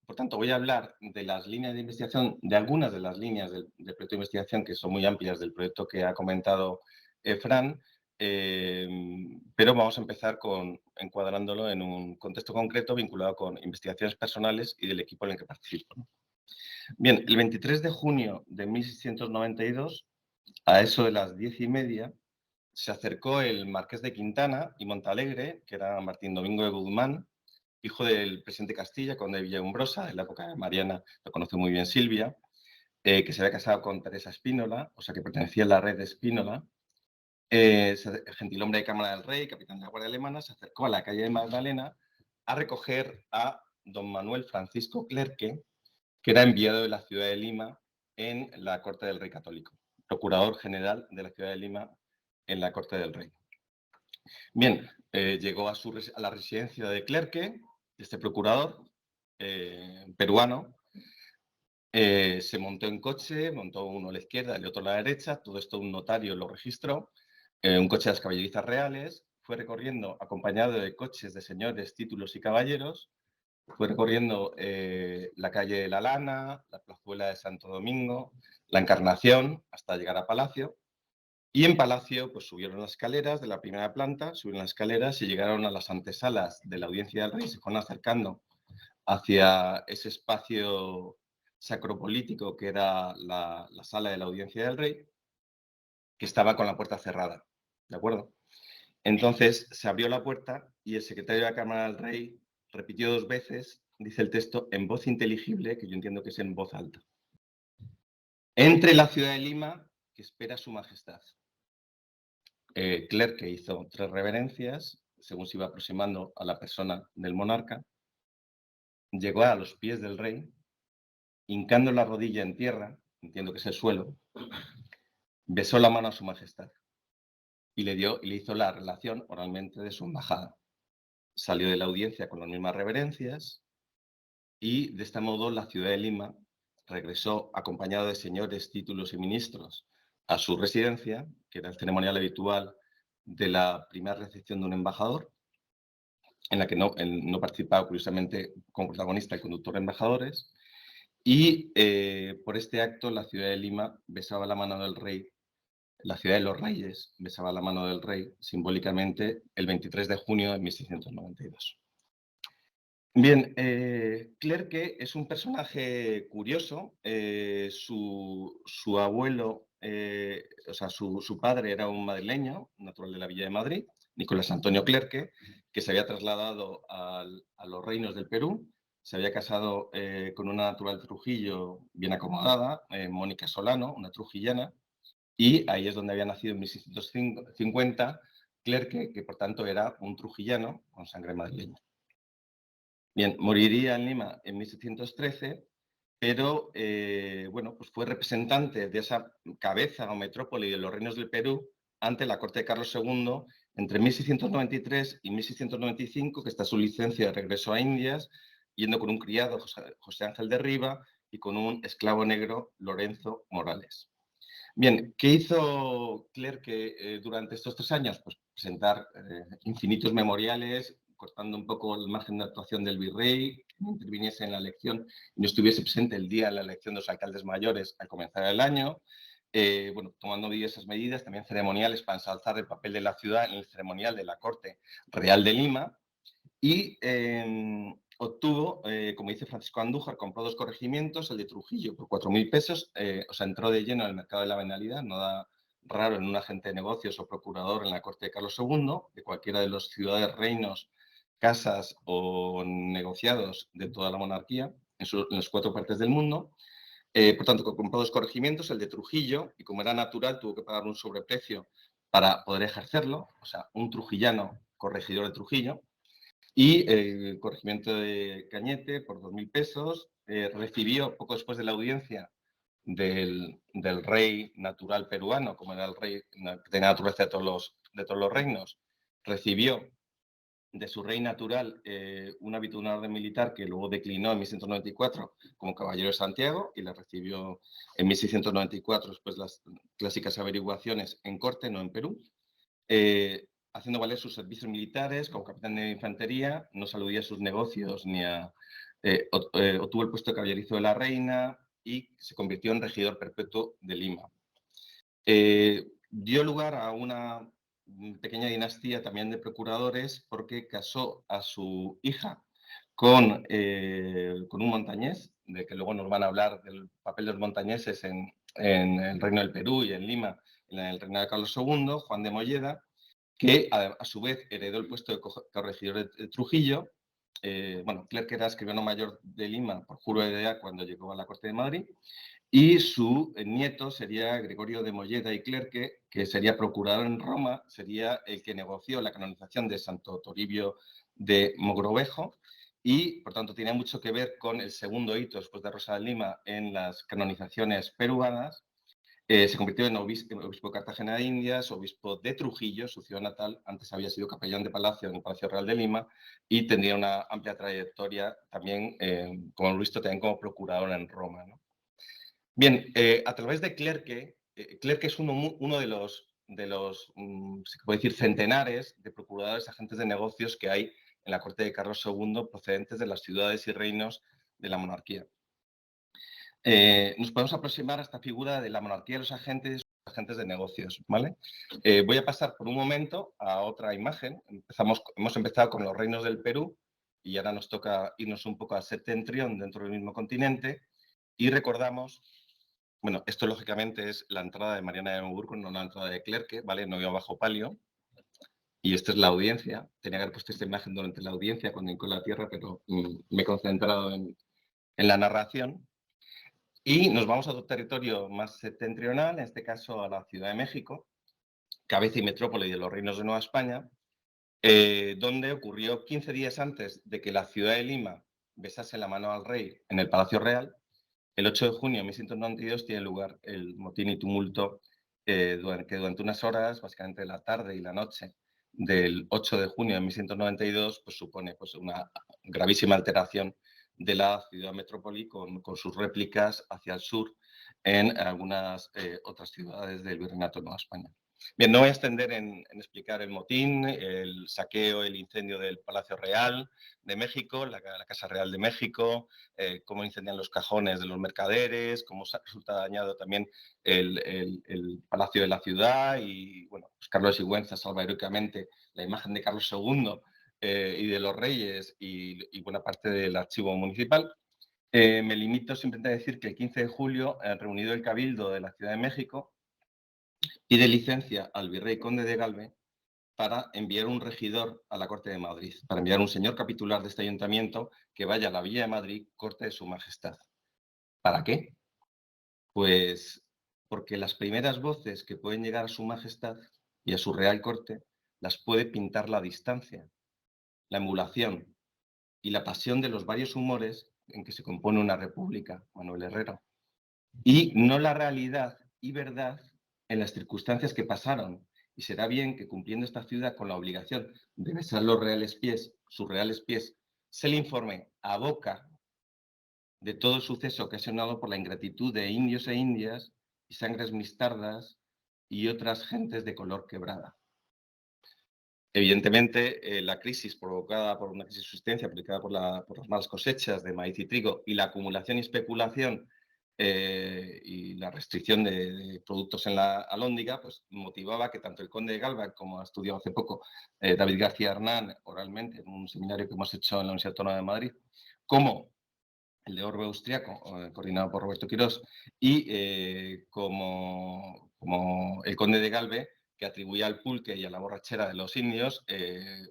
por tanto, voy a hablar de las líneas de investigación, de algunas de las líneas del proyecto de investigación que son muy amplias del proyecto que ha comentado Fran, pero vamos a empezar encuadrándolo en un contexto concreto vinculado con investigaciones personales y del equipo en el que participo, ¿no? Bien, el 23 de junio de 1692, a eso de las 10:30, se acercó el marqués de Quintana y Montalegre, que era Martín Domingo de Guzmán, hijo del presidente de Castilla, conde de Villaumbrosa, en la época de Mariana, lo conoce muy bien Silvia, que se había casado con Teresa Spínola, o sea, que pertenecía a la red de Spínola. Gentilhombre de Cámara del Rey, capitán de la Guardia Alemana, se acercó a la calle de Magdalena a recoger a don Manuel Francisco Clerque, que era enviado de la ciudad de Lima en la corte del rey católico, procurador general de la ciudad de Lima en la corte del rey. Bien, llegó a la residencia de Clerque, este procurador peruano. Se montó en coche, montó uno a la izquierda y el otro a la derecha, todo esto un notario lo registró, un coche de las caballerizas reales, fue recorriendo acompañado de coches de señores, títulos y caballeros, fue recorriendo la calle de la Lana, la plazuela de Santo Domingo, la Encarnación, hasta llegar a Palacio. Y en Palacio, pues subieron las escaleras de la primera planta, subieron las escaleras y llegaron a las antesalas de la Audiencia del Rey, se fueron acercando hacia ese espacio sacropolítico que era la sala de la Audiencia del Rey, que estaba con la puerta cerrada, ¿de acuerdo? Entonces se abrió la puerta y el secretario de la Cámara del Rey repitió 2 veces, dice el texto, en voz inteligible, que yo entiendo que es en voz alta: entre la ciudad de Lima, que espera su majestad. Clerque hizo 3 reverencias, según se iba aproximando a la persona del monarca, llegó a los pies del rey, hincando la rodilla en tierra, entiendo que es el suelo, besó la mano a su majestad y le hizo la relación oralmente de su embajada. Salió de la audiencia con las mismas reverencias y de este modo la ciudad de Lima regresó acompañado de señores, títulos y ministros a su residencia, que era el ceremonial habitual de la primera recepción de un embajador, en la que no participaba, curiosamente, como protagonista el conductor de embajadores. Y por este acto la ciudad de Lima besaba la mano del rey, la ciudad de los reyes besaba la mano del rey simbólicamente el 23 de junio de 1692. Bien, Clerque es un personaje curioso. Su abuelo, o sea, su padre era un madrileño, natural de la Villa de Madrid, Nicolás Antonio Clerque, que se había trasladado a los reinos del Perú. Se había casado con una natural de Trujillo bien acomodada, Mónica Solano, una trujillana, y ahí es donde había nacido en 1650 Clerque, que por tanto era un trujillano con sangre madrileña. Bien, moriría en Lima en 1713, pero bueno, pues fue representante de esa cabeza o metrópoli de los reinos del Perú ante la corte de Carlos II entre 1693 y 1695, que está su licencia de regreso a Indias, yendo con un criado, José Ángel de Riva, y con un esclavo negro, Lorenzo Morales. Bien, ¿qué hizo Clerque durante estos 3 años? Pues presentar infinitos memoriales, cortando un poco el margen de actuación del virrey, que no interviniese en la elección y no estuviese presente el día de la elección de los alcaldes mayores al comenzar el año. Bueno, tomando diversas medidas, también ceremoniales para ensalzar el papel de la ciudad en el ceremonial de la Corte Real de Lima. Y obtuvo, como dice Francisco Andújar, compró 2 corregimientos, el de Trujillo por 4.000 pesos, o sea, entró de lleno en el mercado de la venalidad, nada raro en un agente de negocios o procurador en la corte de Carlos II, de cualquiera de los ciudades, reinos, casas o negociados de toda la monarquía, en las 4 partes del mundo. Por tanto, compró 2 corregimientos, el de Trujillo, y como era natural, tuvo que pagar un sobreprecio para poder ejercerlo, o sea, un trujillano corregidor de Trujillo. Y el corregimiento de Cañete por 2.000 pesos. Recibió, poco después de la audiencia del rey natural peruano, como era el rey de naturaleza de todos los reinos, recibió de su rey natural un hábito, una orden militar que luego declinó en 1694 como caballero de Santiago, y la recibió en 1694 después las clásicas averiguaciones en corte, no en Perú. Haciendo valer sus servicios militares como capitán de infantería, no se aludía a sus negocios ni a obtuvo el puesto de caballerizo de la reina y se convirtió en regidor perpetuo de Lima. Dio lugar a una pequeña dinastía también de procuradores porque casó a su hija con un montañés, de que luego nos van a hablar del papel de los montañeses en el Reino del Perú y en Lima, en el reino de Carlos II, Juan de Molleda, que a su vez heredó el puesto de corregidor de Trujillo. Clerc era escribano mayor de Lima por juro de heredad cuando llegó a la corte de Madrid, y su nieto sería Gregorio de Molleda y Clerque, que sería procurador en Roma, sería el que negoció la canonización de Santo Toribio de Mogrovejo y, por tanto, tenía mucho que ver con el segundo hito después de Rosa de Lima en las canonizaciones peruanas. Se convirtió en obispo de Cartagena de Indias, obispo de Trujillo, su ciudad natal. Antes había sido capellán de palacio en el Palacio Real de Lima y tendría una amplia trayectoria también, como hemos visto, también como procurador en Roma, ¿no? Bien, a través de Clerque, Clerque es uno de los se puede decir, centenares de procuradores agentes de negocios que hay en la corte de Carlos II procedentes de las ciudades y reinos de la monarquía. Nos podemos aproximar a esta figura de la monarquía de los agentes de negocios, ¿vale? Voy a pasar por un momento a otra imagen. Hemos empezado con los reinos del Perú y ahora nos toca irnos un poco a septentrión dentro del mismo continente y recordamos, bueno, esto lógicamente es la entrada de Mariana de Montburgo, no la entrada de Clerque, ¿vale? No iba bajo palio. Y esta es la audiencia. Tenía que haber puesto esta imagen durante la audiencia cuando hincó la tierra, pero me he concentrado en la narración. Y nos vamos a otro territorio más septentrional, en este caso a la Ciudad de México, cabeza y metrópoli de los reinos de Nueva España, donde ocurrió 15 días antes de que la ciudad de Lima besase la mano al rey en el Palacio Real. El 8 de junio de 1692 tiene lugar el motín y tumulto que durante unas horas, básicamente la tarde y la noche del 8 de junio de 1692, pues supone pues, una gravísima alteración de la ciudad metrópoli con sus réplicas hacia el sur en algunas otras ciudades del Virreinato de Nueva España. Bien, no voy a extender en explicar el motín, el saqueo, el incendio del Palacio Real de México, la Casa Real de México, cómo incendian los cajones de los mercaderes, cómo resulta dañado también el Palacio de la Ciudad y, bueno, pues Carlos Sigüenza salva heroicamente la imagen de Carlos II y de los reyes y buena parte del archivo municipal. Me limito simplemente a decir que el 15 de julio, reunido el Cabildo de la Ciudad de México, pide licencia al virrey conde de Galve para enviar un regidor a la Corte de Madrid, para enviar un señor capitular de este ayuntamiento que vaya a la Villa de Madrid, Corte de su Majestad. ¿Para qué? Pues porque las primeras voces que pueden llegar a su Majestad y a su Real Corte las puede pintar la distancia, la emulación y la pasión de los varios humores en que se compone una república, Manuel Herrero, y no la realidad y verdad en las circunstancias que pasaron. Y será bien que, cumpliendo esta ciudad con la obligación de besar los reales pies, sus reales pies, se le informe a boca de todo el suceso ocasionado por la ingratitud de indios e indias y sangres mistardas y otras gentes de color quebrada. Evidentemente, la crisis provocada por una crisis de subsistencia aplicada por las malas cosechas de maíz y trigo y la acumulación y especulación y la restricción de productos en la alhóndiga, pues motivaba que tanto el conde de Galva, como ha estudiado hace poco David García Hernán oralmente en un seminario que hemos hecho en la Universidad Autónoma de Madrid, como el de Orbe Austriaco, coordinado por Roberto Quirós, y como el conde de Galve, que atribuía al pulque y a la borrachera de los indios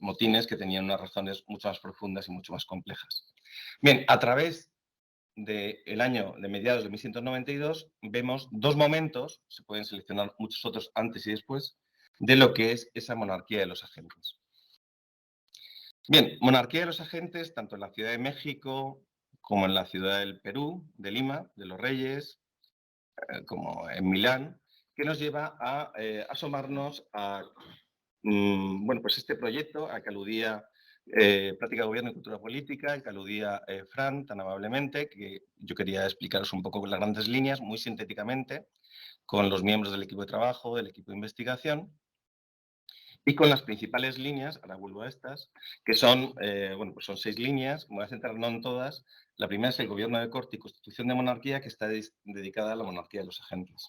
motines que tenían unas razones mucho más profundas y mucho más complejas. Bien, a través del año de mediados de 1192 vemos dos momentos, se pueden seleccionar muchos otros antes y después, de lo que es esa monarquía de los agentes. Bien, monarquía de los agentes, tanto en la Ciudad de México como en la ciudad del Perú, de Lima, de los Reyes, como en Milán, que nos lleva a asomarnos a bueno, pues este proyecto al que aludía Práctica de Gobierno y Cultura Política, al que aludía Fran tan amablemente, que yo quería explicaros un poco las grandes líneas, muy sintéticamente, con los miembros del equipo de trabajo, del equipo de investigación. y con las principales líneas, ahora vuelvo a estas, que son, bueno, pues son 6 líneas, me voy a centrar no en todas. La primera es el gobierno de corte y constitución de monarquía, que está dedicada a la monarquía de los agentes.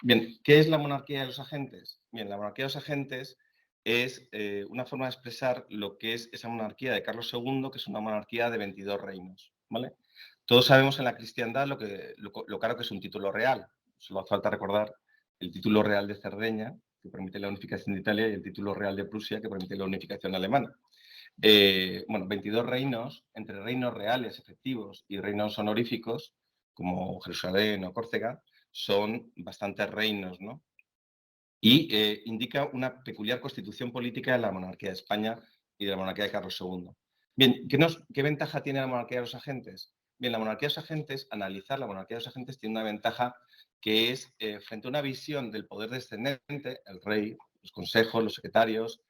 Bien, ¿qué es la monarquía de los agentes? Bien, la monarquía de los agentes es una forma de expresar lo que es esa monarquía de Carlos II, que es una monarquía de 22 reinos, ¿vale? Todos sabemos en la cristiandad lo caro que es un título real. Solo hace falta recordar el título real de Cerdeña, que permite la unificación de Italia, y el título real de Prusia, que permite la unificación alemana. Bueno, 22 reinos, entre reinos reales efectivos y reinos honoríficos, como Jerusalén o Córcega, son bastantes reinos, ¿no? Y indica una peculiar constitución política de la monarquía de España y de la monarquía de Carlos II. Bien, ¿qué ventaja tiene la monarquía de los agentes? Bien, la monarquía de los agentes, analizar la monarquía de los agentes tiene una ventaja que es, frente a una visión del poder descendente, el rey, los consejos, los secretarios,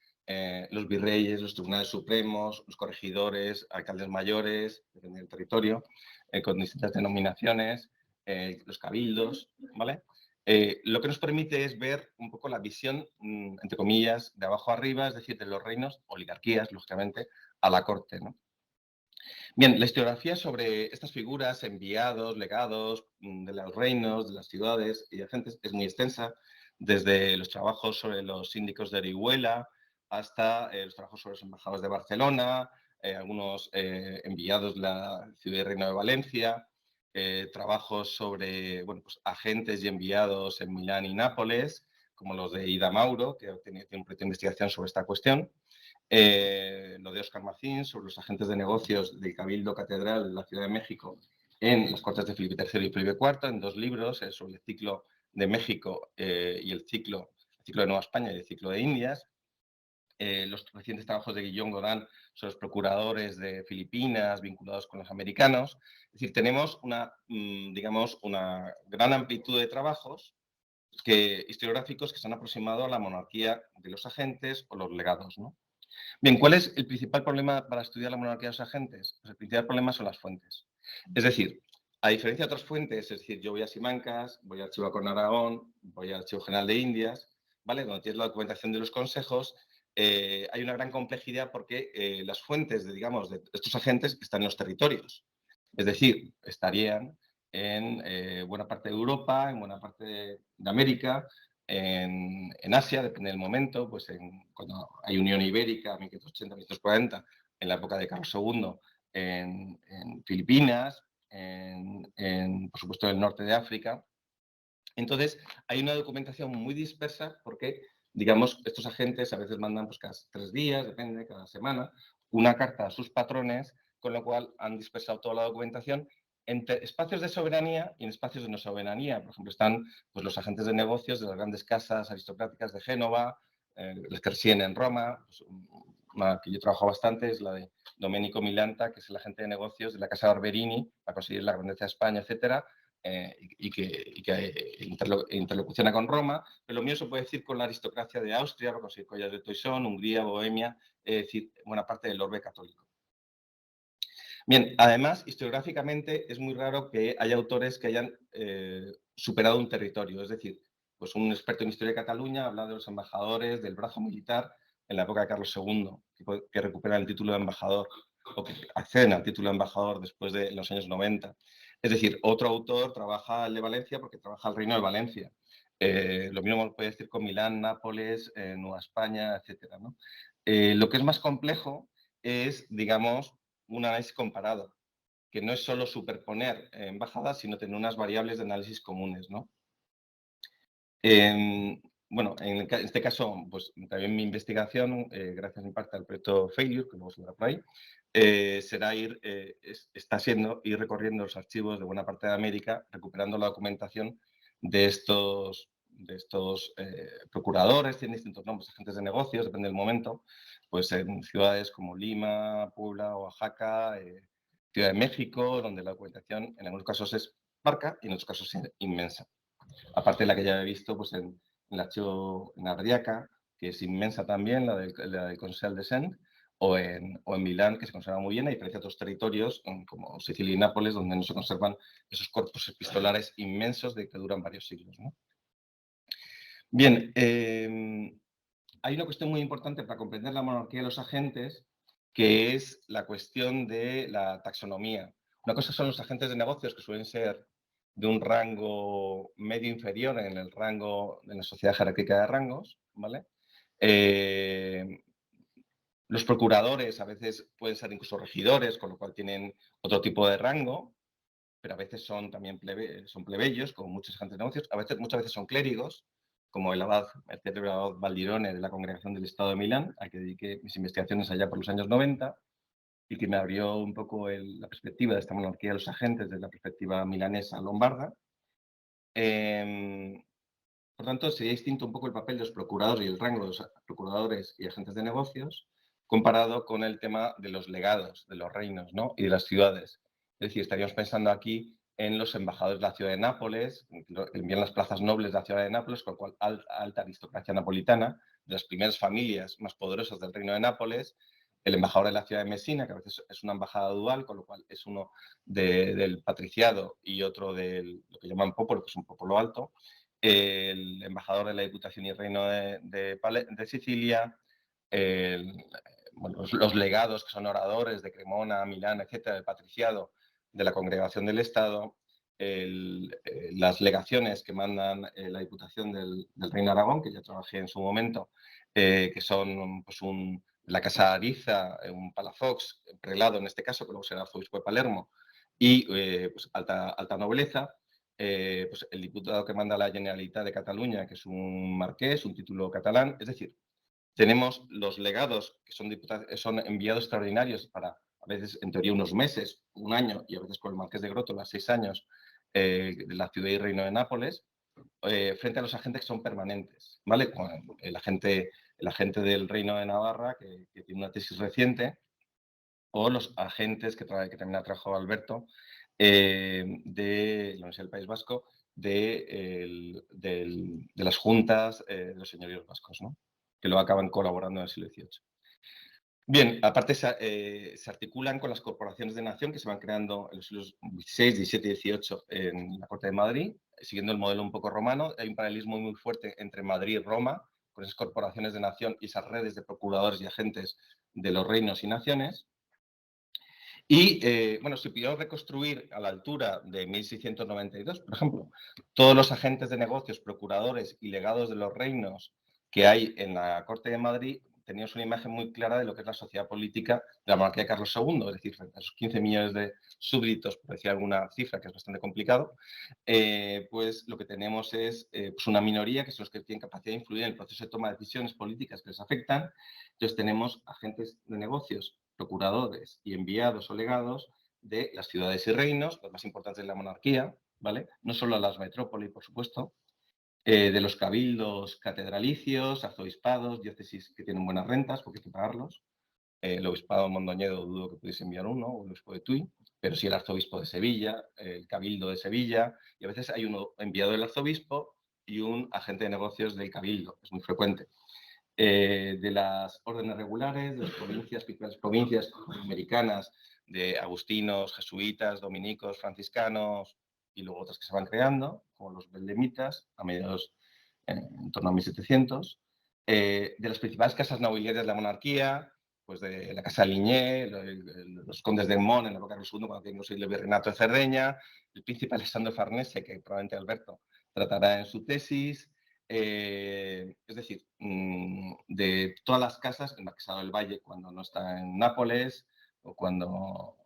los virreyes, los tribunales supremos, los corregidores, alcaldes mayores, depende del territorio, con distintas denominaciones, los cabildos, ¿vale? Lo que nos permite es ver un poco la visión, entre comillas, de abajo arriba, es decir, de los reinos, oligarquías, lógicamente, a la corte, ¿no? Bien, la historiografía sobre estas figuras, enviados, legados de los reinos, de las ciudades y agentes es muy extensa, desde los trabajos sobre los síndicos de Orihuela hasta los trabajos sobre los embajadores de Barcelona, algunos enviados de la ciudad y reino de Valencia, trabajos sobre, bueno, pues, agentes y enviados en Milán y Nápoles, como los de Ida Mauro, que tiene un proyecto de investigación sobre esta cuestión. Lo de Óscar Macín sobre los agentes de negocios del Cabildo Catedral de la Ciudad de México en las cortes de Felipe III y Felipe IV, en 2 libros, sobre el ciclo de México y el ciclo de Nueva España y el ciclo de Indias. Los recientes trabajos de Guillaume Godin sobre los procuradores de Filipinas vinculados con los americanos. Es decir, tenemos digamos, una gran amplitud de trabajos historiográficos que se han aproximado a la monarquía de los agentes o los legados, ¿no? Bien, ¿cuál es el principal problema para estudiar la monarquía de los agentes? Pues el principal problema son las fuentes. Es decir, a diferencia de otras fuentes, es decir, yo voy a Simancas, voy al Archivo con Aragón, voy al Archivo General de Indias, ¿vale? Donde tienes la documentación de los consejos, hay una gran complejidad porque las fuentes, digamos, de estos agentes están en los territorios. Es decir, estarían en buena parte de Europa, en buena parte de América, en Asia, depende del momento, pues cuando hay Unión Ibérica, 1580, 1540, en la época de Carlos II, en Filipinas, por supuesto, en el norte de África. Entonces, hay una documentación muy dispersa porque, digamos, estos agentes a veces mandan pues, cada 3 días, depende, cada semana, una carta a sus patrones, con lo cual han dispersado toda la documentación entre espacios de soberanía y en espacios de no soberanía. Por ejemplo, están pues, los agentes de negocios de las grandes casas aristocráticas de Génova, las que residen en Roma. Pues, una que yo trabajo bastante es la de Domenico Milanta, que es el agente de negocios de la Casa Barberini para conseguir la grandeza de España, etcétera, y que interlocuciona con Roma, pero lo mío se puede decir con la aristocracia de Austria, para conseguir collas de Toisón, Hungría, Bohemia, es decir, buena parte del orbe católico. Bien, además, historiográficamente es muy raro que haya autores que hayan superado un territorio, es decir, pues un experto en historia de Cataluña habla de los embajadores del brazo militar en la época de Carlos II, que recuperan el título de embajador o que acceden al título de embajador después de los años 90. Es decir, otro autor trabaja el de Valencia porque trabaja el Reino de Valencia. Lo mismo puede decir con Milán, Nápoles, Nueva España, etc., ¿no? Lo que es más complejo es, digamos, un análisis comparado, que no es solo superponer embajadas, sino tener unas variables de análisis comunes, ¿no? Bueno, en este caso, pues también mi investigación, gracias en parte al proyecto Failure, que luego se verá por ahí, está siendo ir recorriendo los archivos de buena parte de América, recuperando la documentación de estos procuradores, tienen distintos nombres, agentes de negocios, depende del momento, pues en ciudades como Lima, Puebla, Oaxaca, Ciudad de México, donde la documentación en algunos casos es parca y en otros casos es inmensa. Aparte de la que ya he visto pues en el archivo en Ardiaca, que es inmensa también, la del Conseil de Sens, o en Milán, que se conserva muy bien, a diferencia de otros territorios, como Sicilia y Nápoles, donde no se conservan esos corpus epistolares inmensos de que duran varios siglos, ¿no? Bien, hay una cuestión muy importante para comprender la monarquía de los agentes, que es la cuestión de la taxonomía. Una cosa son los agentes de negocios, que suelen ser de un rango medio inferior en el rango de la sociedad jerárquica de rangos, ¿vale? Los procuradores a veces pueden ser incluso regidores, con lo cual tienen otro tipo de rango, pero a veces son también son plebeyos, como muchos agentes de negocios. Muchas veces son clérigos, como el célebre abad Valdirone de la Congregación del Estado de Milán, al que dediqué mis investigaciones allá por los años 90, y que me abrió un poco la perspectiva de esta monarquía de los agentes desde la perspectiva milanesa lombarda. Por tanto, sería distinto un poco el papel de los procuradores y el rango de los procuradores y agentes de negocios comparado con el tema de los legados, de los reinos, ¿no? Y de las ciudades. Es decir, estaríamos pensando aquí en los embajadores de la ciudad de Nápoles, envían las plazas nobles de la ciudad de Nápoles, con lo cual alta aristocracia napolitana, de las primeras familias más poderosas del reino de Nápoles, el embajador de la ciudad de Mesina, que a veces es una embajada dual, con lo cual es uno del patriciado y otro de lo que llaman popolo, que es un popolo alto, el embajador de la Diputación y Reino de Sicilia, los legados, que son oradores de Cremona, Milán, etcétera, del patriciado de la Congregación del Estado, las legaciones que mandan la Diputación del Reino de Aragón, que ya trabajé en su momento, que son pues, la Casa Ariza, un palafox, prelado en este caso, que luego será arzobispo de Palermo, y pues, alta nobleza. Pues el diputado que manda la Generalitat de Cataluña, que es un marqués, un título catalán. Es decir, tenemos los legados, que son enviados extraordinarios para, a veces, en teoría, unos meses, un año, y a veces con el marqués de Grótola, 6 años, de la ciudad y reino de Nápoles, frente a los agentes que son permanentes, ¿vale? El agente del Reino de Navarra, que tiene una tesis reciente, o los agentes que también ha trabajado Alberto, de la Universidad del País Vasco, de las juntas de los señoríos vascos, ¿no? Que luego acaban colaborando en el siglo XVIII. Bien, aparte se articulan con las corporaciones de nación que se van creando en los siglos XVI, XVII y XVIII en la Corte de Madrid, siguiendo el modelo un poco romano. Hay un paralelismo muy fuerte entre Madrid y Roma, con esas corporaciones de nación y esas redes de procuradores y agentes de los reinos y naciones. Y, bueno, se pidió reconstruir a la altura de 1692, por ejemplo, todos los agentes de negocios, procuradores y legados de los reinos que hay en la Corte de Madrid. Teníamos una imagen muy clara de lo que es la sociedad política de la monarquía de Carlos II, es decir, frente a esos 15 millones de súbditos, por decir alguna cifra que es bastante complicado, pues lo que tenemos es pues una minoría que son los que tienen capacidad de influir en el proceso de toma de decisiones políticas que les afectan. Entonces tenemos agentes de negocios, procuradores y enviados o legados de las ciudades y reinos, los más importantes de la monarquía, ¿vale? No solo las metrópolis, por supuesto, de los cabildos catedralicios, arzobispados, diócesis que tienen buenas rentas porque hay que pagarlos. El obispado de Mondoñedo dudo que pudiese enviar uno, o el obispo de Tui, pero sí el arzobispo de Sevilla, el cabildo de Sevilla, y a veces hay uno enviado del arzobispo y un agente de negocios del cabildo, es muy frecuente. De las órdenes regulares, de las provincias, principales provincias americanas, de agustinos, jesuitas, dominicos, franciscanos y luego otras que se van creando, como los beldemitas, a mediados en torno a 1700. De las principales casas nobiliarias de la monarquía, pues de la Casa Liñé, los condes de Mon en la época del II, cuando tenemos el virreinato de Cerdeña, el príncipe Alessandro Farnese, que probablemente Alberto tratará en su tesis. Es decir, de todas las casas, el Marquesado del Valle cuando no está en Nápoles o cuando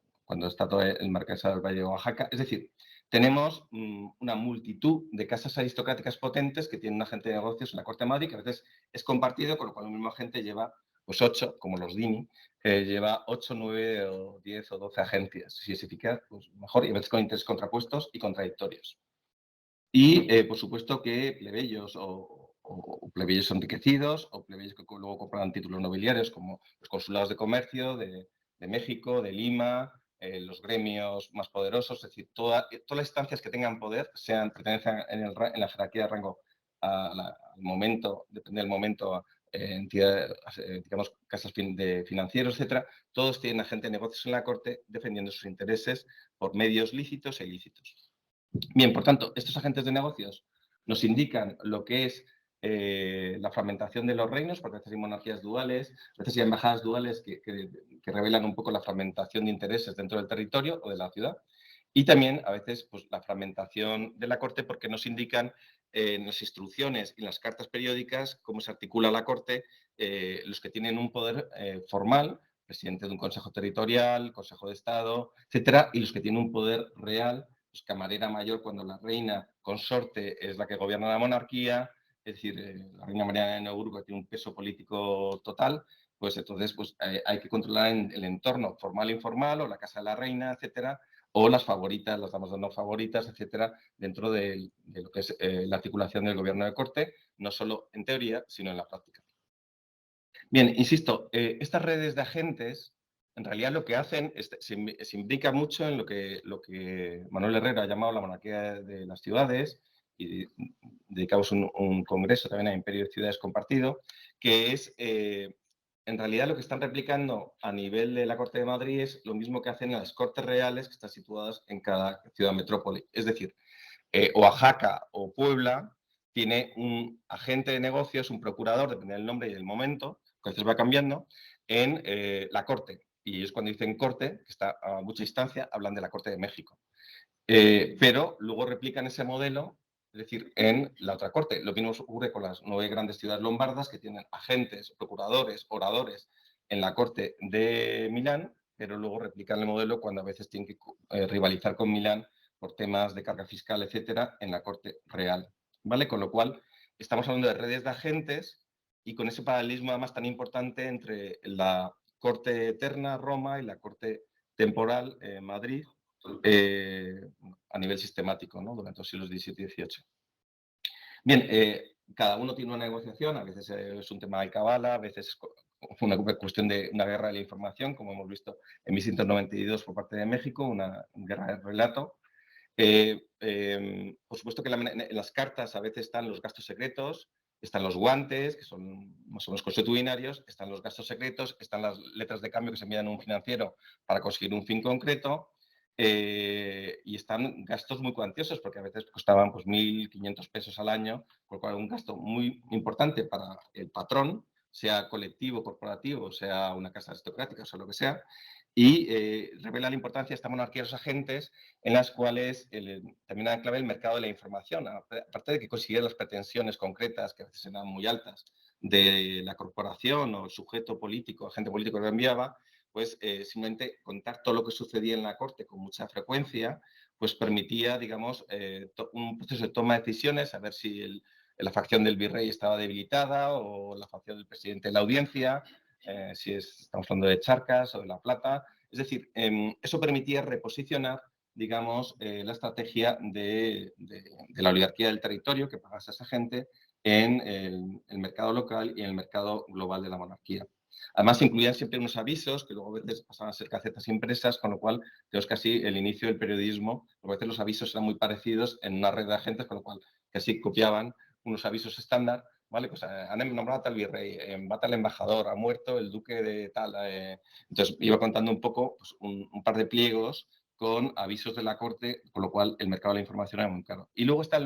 está todo el Marquesado del Valle de Oaxaca. Es decir, tenemos una multitud de casas aristocráticas potentes que tienen un agente de negocios en la Corte de Madrid, que a veces es compartido, con lo cual el mismo agente lleva pues 8, como los Dini, lleva 8, 9 o 10 o 12 agencias. Si es eficaz, pues mejor, y a veces con intereses contrapuestos y contradictorios. Y, por supuesto, que plebeyos o plebeyos enriquecidos o plebeyos que luego compran títulos nobiliarios, como los consulados de comercio de México, de Lima, los gremios más poderosos, es decir, todas las instancias que tengan poder, pertenecen en la jerarquía de rango al momento, depende del momento, entidades, digamos, casas de financieros, etcétera, todos tienen agentes de negocios en la corte defendiendo sus intereses por medios lícitos e ilícitos. Bien, por tanto, estos agentes de negocios nos indican lo que es la fragmentación de los reinos, porque a veces hay monarquías duales, a veces hay embajadas duales que revelan un poco la fragmentación de intereses dentro del territorio o de la ciudad. Y también a veces pues, la fragmentación de la corte porque nos indican en las instrucciones y en las cartas periódicas cómo se articula la corte, los que tienen un poder formal, presidente de un consejo territorial, consejo de Estado, etcétera, y los que tienen un poder real, pues camarera mayor cuando la reina consorte es la que gobierna la monarquía, es decir, la reina María de Neuburgo tiene un peso político total, pues entonces pues, hay que controlar el entorno formal e informal, o la casa de la reina, etcétera, o las favoritas, las damas de honor favoritas, etcétera, dentro de lo que es la articulación del gobierno de corte, no solo en teoría, sino en la práctica. Bien, insisto, estas redes de agentes, en realidad lo que hacen se imbrica mucho en lo que Manuel Herrera ha llamado la monarquía de las ciudades, y dedicamos un congreso también a Imperio de Ciudades Compartido, que es, en realidad lo que están replicando a nivel de la Corte de Madrid es lo mismo que hacen las Cortes Reales que están situadas en cada ciudad metrópoli. Es decir, Oaxaca o Puebla tiene un agente de negocios, un procurador, depende del nombre y del momento, que a veces va cambiando, en la Corte. Y es cuando dicen Corte, que está a mucha distancia, hablan de la Corte de México. Pero luego replican ese modelo, es decir, en la otra corte. Lo mismo ocurre con las 9 grandes ciudades lombardas, que tienen agentes, procuradores, oradores en la corte de Milán, pero luego replican el modelo cuando a veces tienen que rivalizar con Milán por temas de carga fiscal, etcétera, en la corte real. ¿Vale? Con lo cual, estamos hablando de redes de agentes y con ese paralelismo además tan importante entre la corte eterna, Roma, y la corte temporal, Madrid, a nivel sistemático, ¿no? Durante los siglos XVII y XVIII. Bien, cada uno tiene una negociación, a veces es un tema de cabala, a veces es una cuestión de una guerra de la información, como hemos visto en 1692 por parte de México, una guerra de relato. Por supuesto que en las cartas a veces están los gastos secretos, están los guantes, que son más o menos consuetudinarios, están los gastos secretos, están las letras de cambio que se envían a un financiero para conseguir un fin concreto, y están gastos muy cuantiosos, porque a veces costaban pues, 1.500 pesos al año, por lo cual un gasto muy importante para el patrón, sea colectivo, corporativo, sea una casa aristocrática, o sea lo que sea, y revela la importancia de esta monarquía de los agentes, en las cuales también da clave el mercado de la información, aparte de que consiguiera las pretensiones concretas, que a veces eran muy altas, de la corporación o el sujeto político, agente político que lo enviaba, pues simplemente contar todo lo que sucedía en la corte con mucha frecuencia, pues permitía, digamos, un proceso de toma de decisiones, a ver si la facción del virrey estaba debilitada o la facción del presidente de la audiencia, si estamos hablando de Charcas o de La Plata. Es decir, eso permitía reposicionar, digamos, la estrategia de la oligarquía del territorio que pagase a esa gente en el mercado local y en el mercado global de la monarquía. Además, incluían siempre unos avisos que luego a veces pasaban a ser casetas impresas, con lo cual tenemos casi el inicio del periodismo. A veces los avisos eran muy parecidos en una red de agentes, con lo cual casi copiaban unos avisos estándar. ¿Vale? Pues han nombrado a tal virrey, va tal embajador, ha muerto el duque de tal. Entonces iba contando un poco, pues, un par de pliegos con avisos de la corte, con lo cual el mercado de la información era muy caro. Y luego está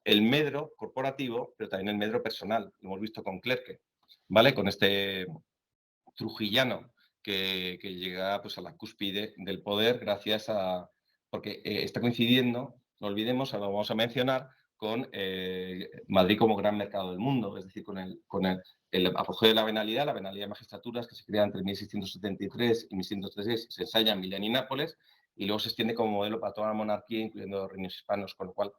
el medro corporativo, pero también el medro personal. Lo hemos visto con Clerque, ¿vale? Con este trujillano que llega pues, a la cúspide del poder gracias a... porque está coincidiendo, no olvidemos, ahora lo vamos a mencionar, con Madrid como gran mercado del mundo, es decir, con el apogeo de la venalidad de magistraturas que se crea entre 1673 y 1636, se ensaya en Milán y Nápoles, y luego se extiende como modelo para toda la monarquía, incluyendo los reinos hispanos, con lo cual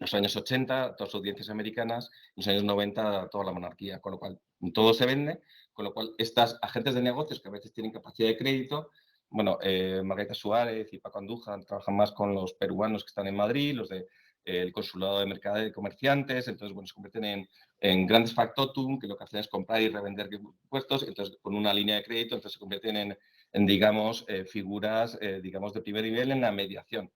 los años 80, todas las audiencias americanas, los años 90, toda la monarquía, con lo cual todo se vende, con lo cual estas agentes de negocios que a veces tienen capacidad de crédito, bueno, Margarita Suárez y Paco Andújar trabajan más con los peruanos que están en Madrid, los de el consulado de mercader y comerciantes, entonces, bueno, se convierten en grandes factotum, que lo que hacen es comprar y revender puestos, entonces, con una línea de crédito, entonces se convierten en digamos, figuras, digamos, de primer nivel en la mediación.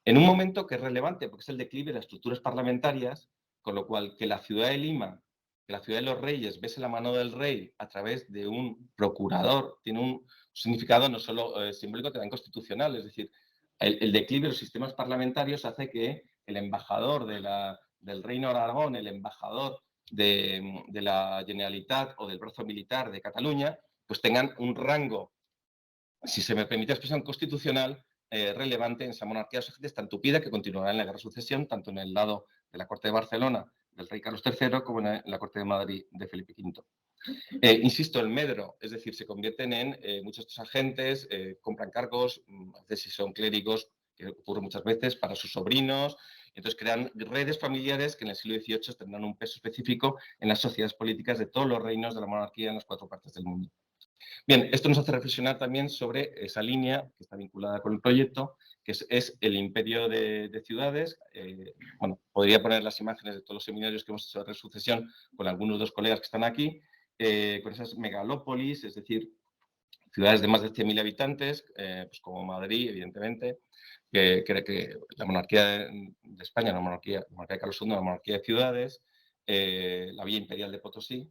En un momento que es relevante, porque es el declive de las estructuras parlamentarias, con lo cual que la ciudad de Lima, que la ciudad de los reyes bese la mano del rey a través de un procurador, tiene un significado no solo simbólico, también constitucional. Es decir, el declive de los sistemas parlamentarios hace que el embajador del Reino de Aragón, el embajador de la Generalitat o del brazo militar de Cataluña, pues tengan un rango, si se me permite la expresión, constitucional relevante en esa monarquía de sujetos tan tupida que continuará en la guerra de sucesión, tanto en el lado de la corte de Barcelona del rey Carlos III como en la corte de Madrid de Felipe V. Insisto, el medro, es decir, se convierten en muchos de estos agentes, compran cargos, a veces si son clérigos, que ocurre muchas veces, para sus sobrinos. Entonces crean redes familiares que en el siglo XVIII tendrán un peso específico en las sociedades políticas de todos los reinos de la monarquía en las 4 partes del mundo. Bien, esto nos hace reflexionar también sobre esa línea que está vinculada con el proyecto, que es el imperio de ciudades. Bueno, podría poner las imágenes de todos los seminarios que hemos hecho de sucesión con algunos de los colegas que están aquí, con esas megalópolis, es decir, ciudades de más de 100.000 habitantes, pues como Madrid, evidentemente, que la monarquía de España, la monarquía de Carlos II, la monarquía de ciudades, la Villa Imperial de Potosí,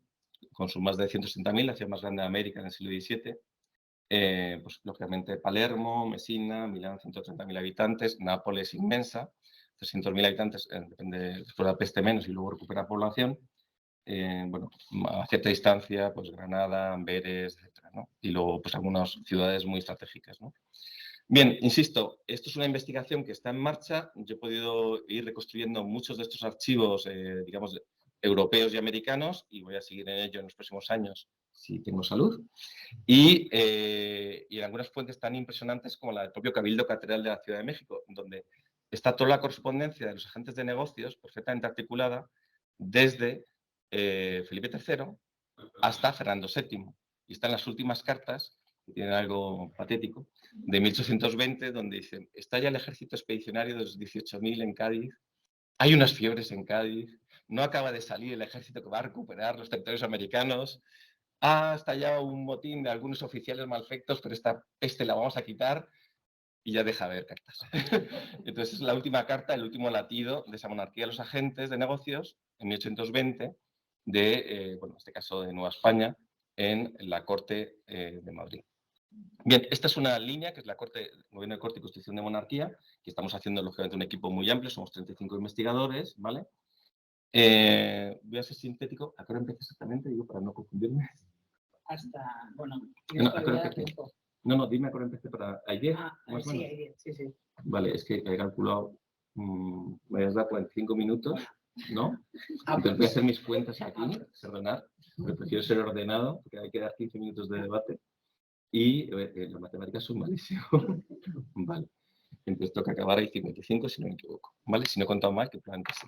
con sus más de 160.000, la ciudad más grande de América en el siglo XVII, pues lógicamente Palermo, Mesina, Milán, 130.000 habitantes, Nápoles inmensa, 300.000 habitantes, depende, después de la peste menos y luego recupera población. Bueno, a cierta distancia, pues Granada, Amberes, etcétera, ¿no? Y luego, pues algunas ciudades muy estratégicas, ¿no? Bien, insisto, esto es una investigación que está en marcha. Yo he podido ir reconstruyendo muchos de estos archivos, digamos, europeos y americanos, y voy a seguir en ello en los próximos años, si tengo salud. Y en algunas fuentes tan impresionantes como la del propio Cabildo Catedral de la Ciudad de México, donde está toda la correspondencia de los agentes de negocios perfectamente articulada desde Felipe III hasta Fernando VII. Y están las últimas cartas, que tienen algo patético, de 1820, donde dicen: estalla el ejército expedicionario de los 18.000 en Cádiz, hay unas fiebres en Cádiz, no acaba de salir el ejército que va a recuperar los territorios americanos, ha estallado un motín de algunos oficiales malfectos, pero esta peste la vamos a quitar, y ya deja de haber cartas. Entonces es la última carta, el último latido de esa monarquía de los agentes de negocios, en 1820, bueno, en este caso de Nueva España, en la Corte de Madrid. Bien, esta es una línea que es la Gobierno de Corte y Constitución de Monarquía, que estamos haciendo, lógicamente, un equipo muy amplio, somos 35 investigadores, ¿vale? Voy a ser sintético. ¿A qué hora empieza exactamente? Digo, para no confundirme. Hasta, bueno, No, no, dime a qué hora empecé para... ¿Hay 10? Sí, hay 10, sí. Vale, es que he calculado, me has dado 45 minutos, ¿no? Entonces voy a hacer mis cuentas aquí, perdonad, pero prefiero ser ordenado, porque hay que dar 15 minutos de debate, y las matemáticas son malísimas. Vale, entonces toca acabar ahí 55, si no me equivoco, ¿vale? Si no he contado mal, que probablemente sí.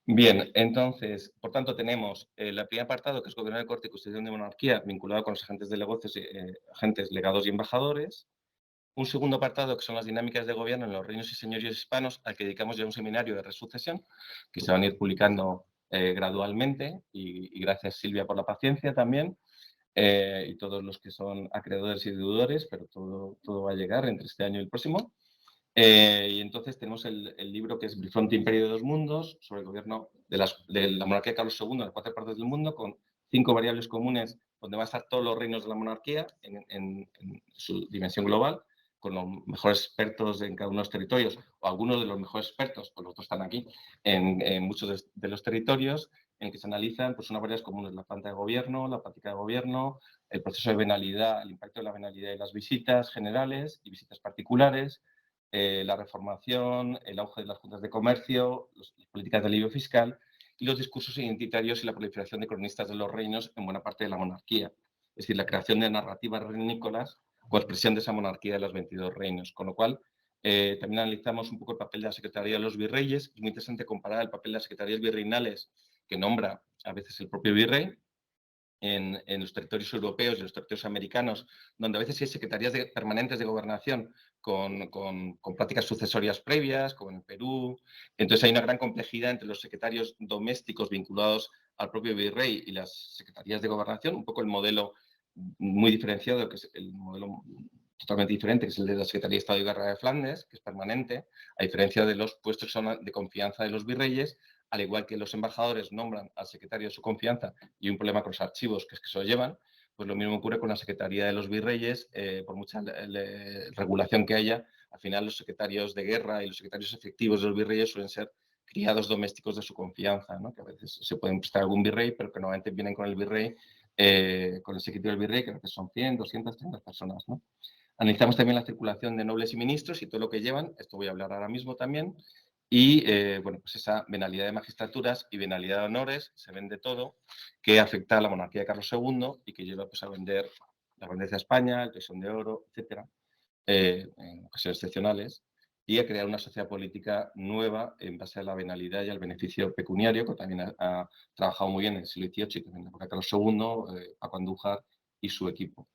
Bien, entonces, por tanto, tenemos el primer apartado, que es Gobierno de Corte y Constitución de Monarquía, vinculado con los agentes de negocios, agentes, legados y embajadores. Un segundo apartado, que son las dinámicas de gobierno en los reinos y señoríos hispanos, al que dedicamos ya un seminario de resucesión, que se van a ir publicando gradualmente, y gracias, Silvia, por la paciencia también, y todos los que son acreedores y deudores, pero todo va a llegar entre este año y el próximo. Y entonces tenemos el libro que es Bifronte Imperio de dos Mundos, sobre el gobierno de la monarquía de Carlos II en las 4 partes del mundo, con 5 variables comunes, donde van a estar todos los reinos de la monarquía en su dimensión global, con los mejores expertos en cada uno de los territorios, o algunos de los mejores expertos, pues los otros están aquí, en muchos de los territorios, en que se analizan pues, unas variables comunes: la planta de gobierno, la práctica de gobierno, el proceso de venalidad, el impacto de la venalidad y las visitas generales y visitas particulares, la reformación, el auge de las juntas de comercio, las políticas de alivio fiscal y los discursos identitarios y la proliferación de cronistas de los reinos en buena parte de la monarquía. Es decir, la creación de narrativas reinícolas con expresión de esa monarquía de los 22 reinos. Con lo cual, también analizamos un poco el papel de la Secretaría de los Virreyes. Es muy interesante comparar el papel de las secretarías virreinales, que nombra a veces el propio virrey, en los territorios europeos y los territorios americanos, donde a veces hay secretarías permanentes de gobernación con prácticas sucesorias previas, como en Perú. Entonces hay una gran complejidad entre los secretarios domésticos vinculados al propio virrey y las secretarías de gobernación, un poco el modelo muy diferenciado, que es el modelo totalmente diferente, que es el de la Secretaría de Estado y Guerra de Flandes, que es permanente, a diferencia de los puestos de confianza de los virreyes, al igual que los embajadores nombran al secretario de su confianza y un problema con los archivos, que es que se lo llevan, pues lo mismo ocurre con la Secretaría de los Virreyes. Por mucha regulación que haya, al final los secretarios de guerra y los secretarios efectivos de los virreyes suelen ser criados domésticos de su confianza, ¿no? Que a veces se pueden prestar algún virrey, pero que normalmente vienen con el virrey, con el seguidor del virrey, que a veces son 100, 200, 300 personas, ¿no? Analizamos también la circulación de nobles y ministros y todo lo que llevan, esto voy a hablar ahora mismo también, y bueno, pues esa venalidad de magistraturas y venalidad de honores, se vende todo, que afecta a la monarquía de Carlos II y que lleva pues, a vender la grandeza de España, el tesón de oro, etcétera, en ocasiones excepcionales, y a crear una sociedad política nueva en base a la venalidad y al beneficio pecuniario, que también ha trabajado muy bien en el siglo XVIII y también en la época de Carlos II, Paco Andújar y su equipo.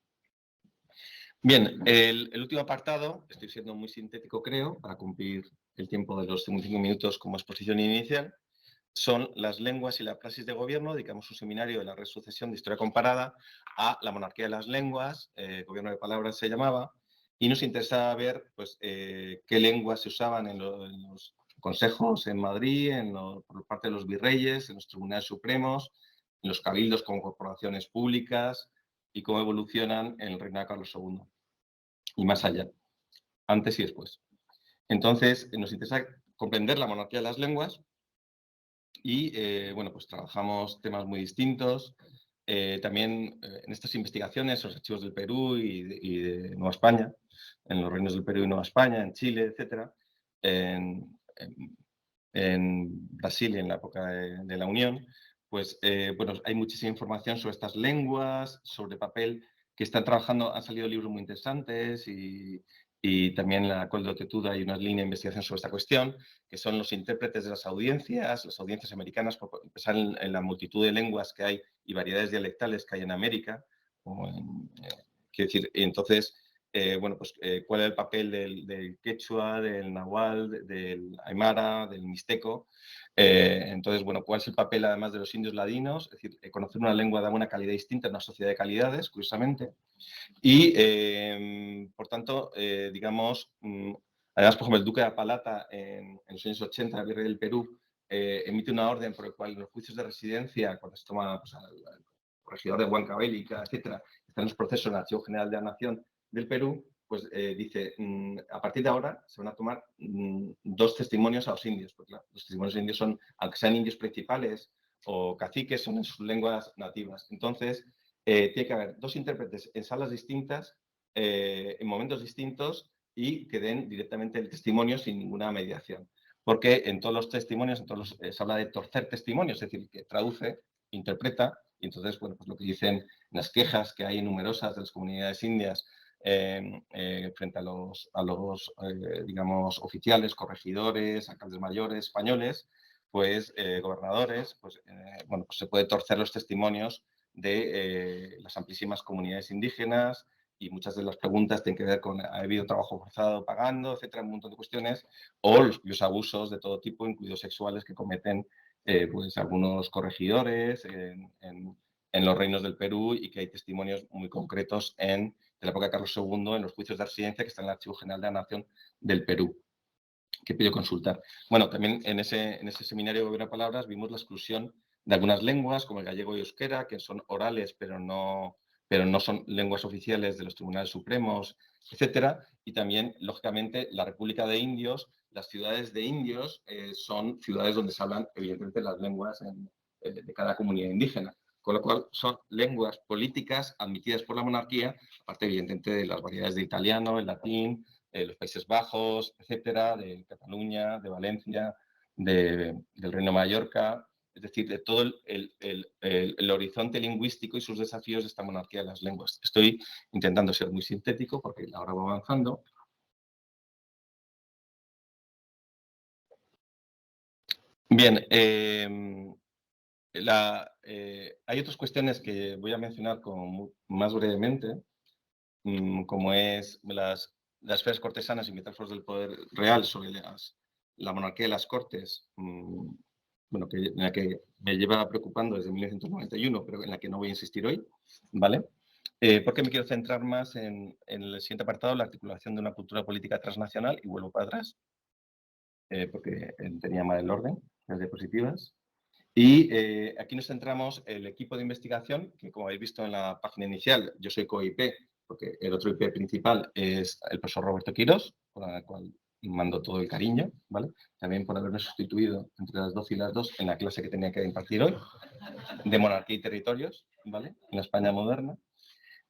Bien, el último apartado, estoy siendo muy sintético creo, para cumplir el tiempo de los 55 minutos como exposición inicial, son las lenguas y la praxis de gobierno. Dedicamos un seminario de la resucesión de historia comparada a la monarquía de las lenguas, gobierno de palabras se llamaba, y nos interesaba ver pues, qué lenguas se usaban en los consejos en Madrid, por parte de los virreyes, en los tribunales supremos, en los cabildos como corporaciones públicas y cómo evolucionan en el reinado de Carlos II y más allá, antes y después. Entonces, nos interesa comprender la monarquía de las lenguas y, bueno, pues trabajamos temas muy distintos. También en estas investigaciones, los archivos del Perú y de Nueva España, en los reinos del Perú y Nueva España, en Chile, etcétera, en Brasil y en la época de la Unión, pues bueno, hay muchísima información sobre estas lenguas, sobre papel que están trabajando, han salido libros muy interesantes y también en la Col de Tetuda hay una línea de investigación sobre esta cuestión, que son los intérpretes de las audiencias americanas, por empezar en la multitud de lenguas que hay y variedades dialectales que hay en América. Quiero decir, entonces, bueno, pues cuál es el papel del quechua, del nahual, del aymara, del mixteco. Entonces, bueno, cuál es el papel además de los indios ladinos, es decir, conocer una lengua da una calidad distinta en una sociedad de calidades, curiosamente. Y, por tanto, digamos, además, por ejemplo, el duque de Apalata en los años 80, el virrey del Perú, emite una orden por la cual en los juicios de residencia, cuando se toma pues, al corregidor de Huancavelica, etcétera, están los procesos en el Archivo General de la Nación del Perú, pues dice, a partir de ahora se van a tomar 2 testimonios a los indios, porque claro, los testimonios indios son, aunque sean indios principales o caciques, son en sus lenguas nativas. Entonces, tiene que haber 2 intérpretes en salas distintas, en momentos distintos y que den directamente el testimonio sin ninguna mediación. Porque en todos los testimonios, se habla de torcer testimonios, es decir, que traduce, interpreta, y entonces, bueno, pues lo que dicen las quejas que hay numerosas de las comunidades indias frente a los digamos, oficiales, corregidores, alcaldes mayores españoles, pues gobernadores, pues, bueno, pues se puede torcer los testimonios de las amplísimas comunidades indígenas y muchas de las preguntas tienen que ver con ha habido trabajo forzado pagando, etcétera, un montón de cuestiones, o los abusos de todo tipo, incluidos sexuales, que cometen pues algunos corregidores en los reinos del Perú y que hay testimonios muy concretos de la época de Carlos II en los juicios de residencia que están en el Archivo General de la Nación del Perú, que pidió consultar. Bueno, también en ese seminario de Gobierno de Palabras vimos la exclusión de algunas lenguas, como el gallego y euskera, que son orales, pero no son lenguas oficiales de los tribunales supremos, etcétera. Y también, lógicamente, la República de Indios, las ciudades de indios son ciudades donde se hablan, evidentemente, las lenguas de cada comunidad indígena. Con lo cual, son lenguas políticas admitidas por la monarquía, aparte, evidentemente, de las variedades de italiano, el latín, los Países Bajos, etcétera, de Cataluña, de Valencia, del Reino de Mallorca, es decir, de todo el horizonte lingüístico y sus desafíos de esta monarquía de las lenguas. Estoy intentando ser muy sintético porque la hora va avanzando. Bien, hay otras cuestiones que voy a mencionar más brevemente, como es las esferas cortesanas y metáforas del poder real sobre la monarquía de las cortes, bueno, en la que me lleva preocupando desde 1991, pero en la que no voy a insistir hoy, ¿vale? Porque me quiero centrar más en el siguiente apartado, la articulación de una cultura política transnacional, y vuelvo para atrás, porque tenía mal el orden, las diapositivas. Y aquí nos centramos el equipo de investigación, que como habéis visto en la página inicial, yo soy co-IP, porque el otro IP principal es el profesor Roberto Quirós, con el cual mando todo el cariño, ¿vale? También por haberme sustituido entre las 12 y las 2 en la clase que tenía que impartir hoy, de monarquía y territorios, ¿vale? En la España moderna.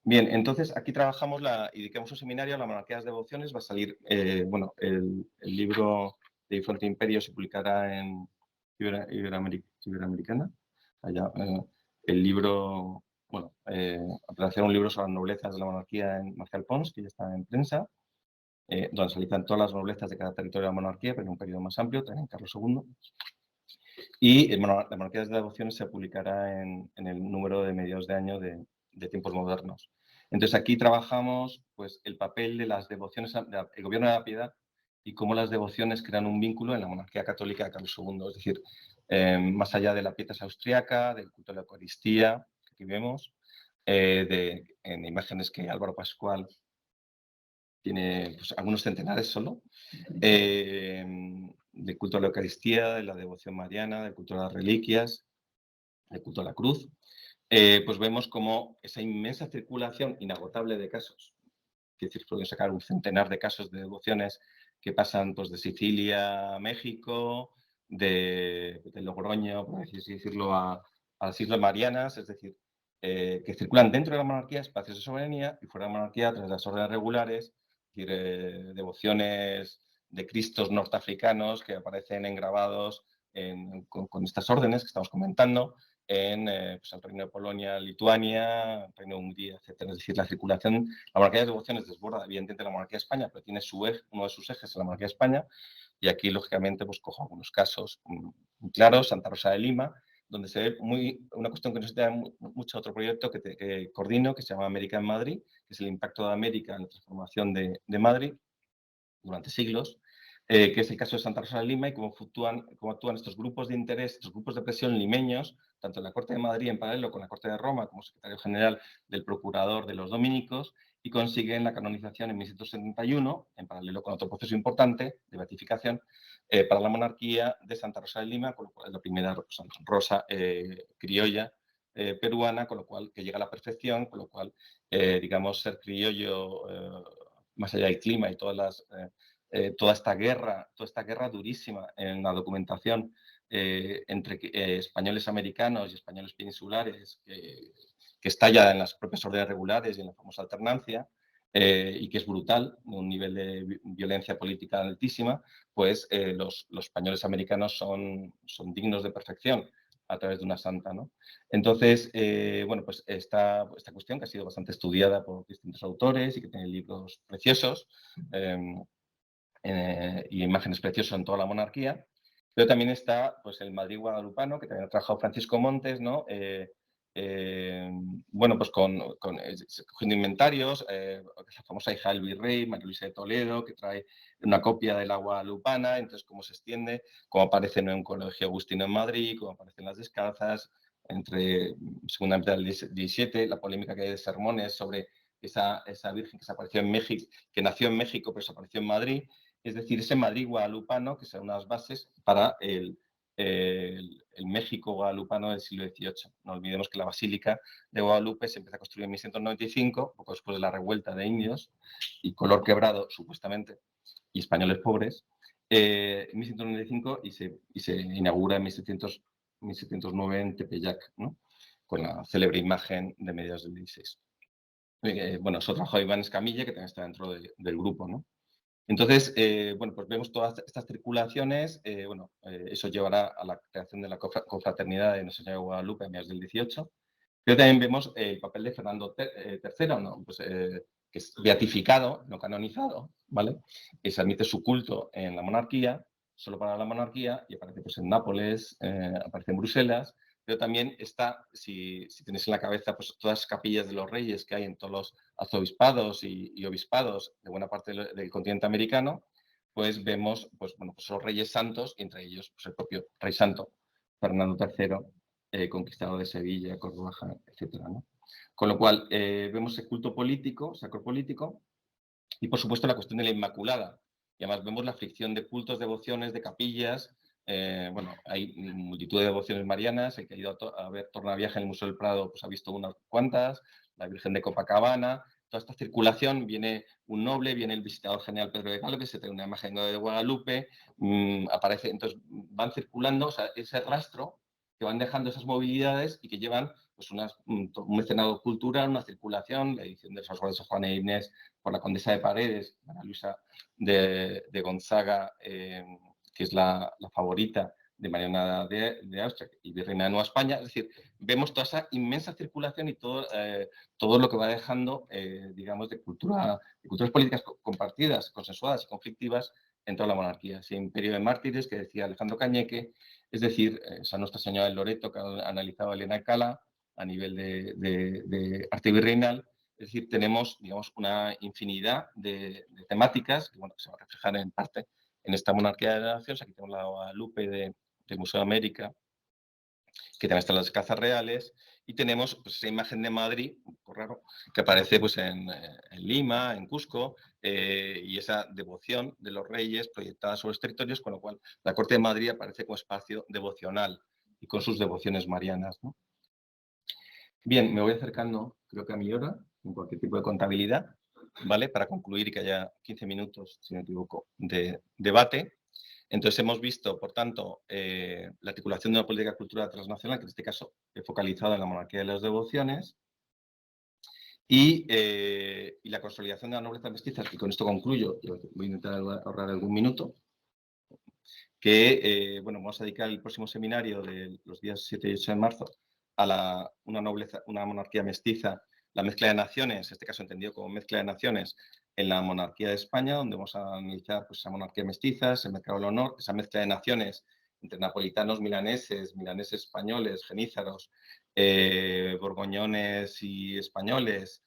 Bien, entonces aquí trabajamos y dedicamos un seminario a la monarquía de las devociones. Va a salir, bueno, el libro de Diferente Imperio se publicará en Iberoamericana. Allá, el libro, bueno, para hacer un libro sobre las noblezas de la monarquía en Marcial Pons, que ya está en prensa, donde se analizan todas las noblezas de cada territorio de la monarquía, pero en un periodo más amplio, también Carlos II. Y la monarquía de las devociones se publicará en el número de mediados de año de Tiempos Modernos. Entonces aquí trabajamos pues, el papel de las devociones, el gobierno de la piedad y cómo las devociones crean un vínculo en la monarquía católica de Carlos II. Es decir, más allá de la pietas austriaca, del culto de la Eucaristía, que aquí vemos, en imágenes que Álvaro Pascual tiene pues, algunos centenares solo, del culto a la Eucaristía, de la devoción mariana, del culto a las reliquias, del culto a la cruz, pues vemos como esa inmensa circulación inagotable de casos, es decir, podemos sacar un centenar de casos de devociones que pasan pues, de Sicilia a México, de Logroño, por así decirlo, a las Islas Marianas, es decir, que circulan dentro de la monarquía espacios de soberanía y fuera de la monarquía a través de las órdenes regulares, es decir, devociones de Cristos norteafricanos que aparecen engravados con estas órdenes que estamos comentando, en pues el Reino de Polonia, Lituania, el Reino de Hungría, etc. Es decir, la circulación, la monarquía de devociones desborda evidentemente la monarquía de España, pero tiene uno de sus ejes en la monarquía de España, y aquí, lógicamente, pues cojo algunos casos muy claros, Santa Rosa de Lima, donde se ve una cuestión que nos da mucho otro proyecto que coordino, que se llama América en Madrid, que es el impacto de América en la transformación de Madrid durante siglos, que es el caso de Santa Rosa de Lima y cómo actúan estos grupos de interés, estos grupos de presión limeños, tanto en la Corte de Madrid en paralelo con la Corte de Roma como secretario general del procurador de los dominicos, y consiguen la canonización en 1671, en paralelo con otro proceso importante de beatificación, para la monarquía de Santa Rosa de Lima, con lo cual es la primera Santa Rosa criolla peruana, con lo cual que llega a la perfección, con lo cual, digamos, ser criollo, más allá del clima y toda esta guerra durísima en la documentación entre españoles americanos y españoles peninsulares, que estalla en las propias órdenes regulares y en la famosa alternancia, y que es brutal, un nivel de violencia política altísima, pues los españoles americanos son dignos de perfección a través de una santa, ¿no? Entonces, bueno, pues esta cuestión que ha sido bastante estudiada por distintos autores y que tiene libros preciosos y imágenes preciosas en toda la monarquía, pero también está pues, el Madrid guadalupano, que también ha trabajado Francisco Montes, ¿no? Bueno, pues cogiendo inventarios, la famosa hija del virrey, María Luisa de Toledo, que trae una copia de la guadalupana, entonces cómo se extiende, cómo aparece en un colegio agustino en Madrid, cómo aparecen las descalzas, entre segunda mitad del 17, la polémica que hay de sermones sobre esa virgen que se apareció en México, que nació en México pero se apareció en Madrid, es decir, ese Madrid guadalupano que son unas bases para el México guadalupano del siglo XVIII. No olvidemos que la Basílica de Guadalupe se empieza a construir en 1195, poco después de la revuelta de indios y color quebrado, supuestamente, y españoles pobres, en 1195 y se inaugura en 1709 en Tepeyac, ¿no? Con la célebre imagen de mediados del 16. Bueno, eso trabajó Iván Escamilla, que también está dentro del grupo, ¿no? Entonces, bueno, pues vemos todas estas circulaciones, bueno, eso llevará a la creación de la confraternidad de Nuestra Señora de Guadalupe a mediados del 18, pero también vemos el papel de Fernando III, ¿no? Pues, que es beatificado, no canonizado, ¿vale? Y se admite su culto en la monarquía, solo para la monarquía, y aparece pues, en Nápoles, aparece en Bruselas, pero también está, si tenéis en la cabeza, pues todas las capillas de los reyes que hay en todos los arzobispados y obispados de buena parte del continente americano, pues vemos pues, bueno, pues los reyes santos, y entre ellos pues, el propio rey santo, Fernando III, conquistador de Sevilla, Córdoba, etc., ¿no? Con lo cual, vemos el culto político, sacro político, y por supuesto la cuestión de la Inmaculada. Y además vemos la fricción de cultos, devociones, de capillas. Bueno, hay multitud de devociones marianas. El que ha ido a ver Tornaviaje en el Museo del Prado pues ha visto unas cuantas. La Virgen de Copacabana. toda esta circulación, viene un noble, viene el visitador general Pedro de Galvez, se trae una imagen de Guadalupe, aparece, entonces van circulando, o sea, ese rastro que van dejando esas movilidades y que llevan pues un mecenado cultural, una circulación, la edición de los Guardas de Juana e Inés por la condesa de Paredes, Ana Luisa de Gonzaga, que es la favorita de Mariana de Austria y Virreina de Nueva España. Es decir, vemos toda esa inmensa circulación y todo lo que va dejando, digamos, de culturas políticas compartidas, consensuadas y conflictivas en toda la monarquía. Ese imperio de mártires que decía Alejandro Cañeque, es decir, esa Nuestra Señora del Loreto que ha analizado Elena Cala a nivel de arte virreinal. Es decir, tenemos, digamos, una infinidad de temáticas que, bueno, que se van a reflejar en parte en esta monarquía de naciones. Aquí tenemos la Guadalupe del Museo de América, que también están las cazas reales, y tenemos pues, esa imagen de Madrid, un poco raro, que aparece pues, en Lima, en Cusco, y esa devoción de los reyes proyectada sobre los territorios, con lo cual la corte de Madrid aparece como espacio devocional y con sus devociones marianas, ¿no? Bien, me voy acercando, creo que a mi hora, en cualquier tipo de contabilidad, ¿vale? Para concluir y que haya 15 minutos, si no me equivoco, de debate. Entonces, hemos visto, por tanto, la articulación de una política cultural transnacional, que en este caso he focalizado en la monarquía de las devociones, y la consolidación de la nobleza mestiza, y con esto concluyo, voy a intentar ahorrar algún minuto, que bueno, vamos a dedicar el próximo seminario de los días 7 y 8 de marzo a una monarquía mestiza, la mezcla de naciones, en este caso entendido como mezcla de naciones, en la monarquía de España, donde vamos a analizar pues, esa monarquía mestiza, ese mercado del honor, esa mezcla de naciones entre napolitanos, milaneses españoles, genízaros, borgoñones y españoles,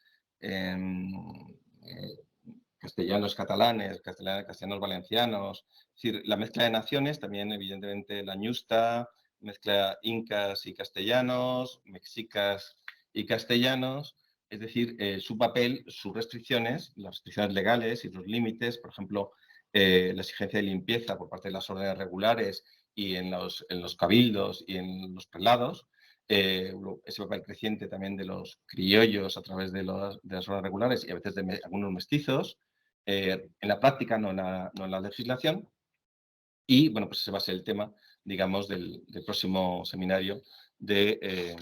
castellanos catalanes, castellanos valencianos, es decir, la mezcla de naciones, también evidentemente la ñusta, mezcla incas y castellanos, mexicas y castellanos, es decir, su papel, sus restricciones, las restricciones legales y los límites, por ejemplo, la exigencia de limpieza por parte de las órdenes regulares y en los cabildos y en los prelados, ese papel creciente también de los criollos a través de las órdenes regulares y a veces de algunos mestizos, en la práctica, no en la legislación. Y, bueno, pues ese va a ser el tema, digamos, del próximo seminario de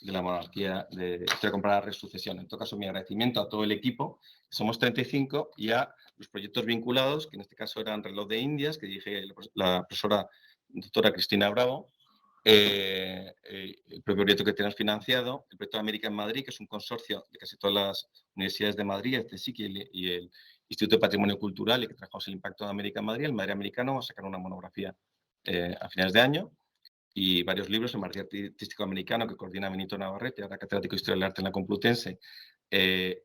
la monarquía de historia comparada, resucesión. En todo caso, mi agradecimiento a todo el equipo, somos 35, y a los proyectos vinculados, que en este caso eran Reloj de Indias, que dirige la profesora doctora Cristina Bravo, el propio proyecto que tenemos financiado, el proyecto de América en Madrid, que es un consorcio de casi todas las universidades de Madrid, el CSIC y el Instituto de Patrimonio Cultural, y que trabajamos el impacto de América en Madrid. El Madrid americano va a sacar una monografía a finales de año, y varios libros. El Madrid artístico americano, que coordina Benito Navarrete, ahora catedrático de Historia del Arte en la Complutense,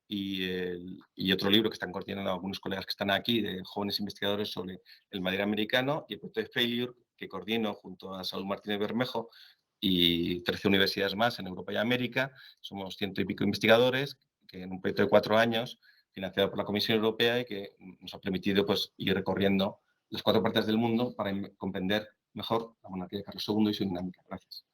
y otro libro que están coordinando algunos colegas que están aquí, de jóvenes investigadores sobre el Madrid americano, y el proyecto de Failure, que coordino junto a Saúl Martínez Bermejo y 13 universidades más en Europa y América. Somos 100 y pico investigadores, que en un proyecto de 4 años, financiado por la Comisión Europea, y que nos ha permitido pues, ir recorriendo las 4 partes del mundo para comprender mejor la monarquía de Carlos II y su dinámica. Gracias.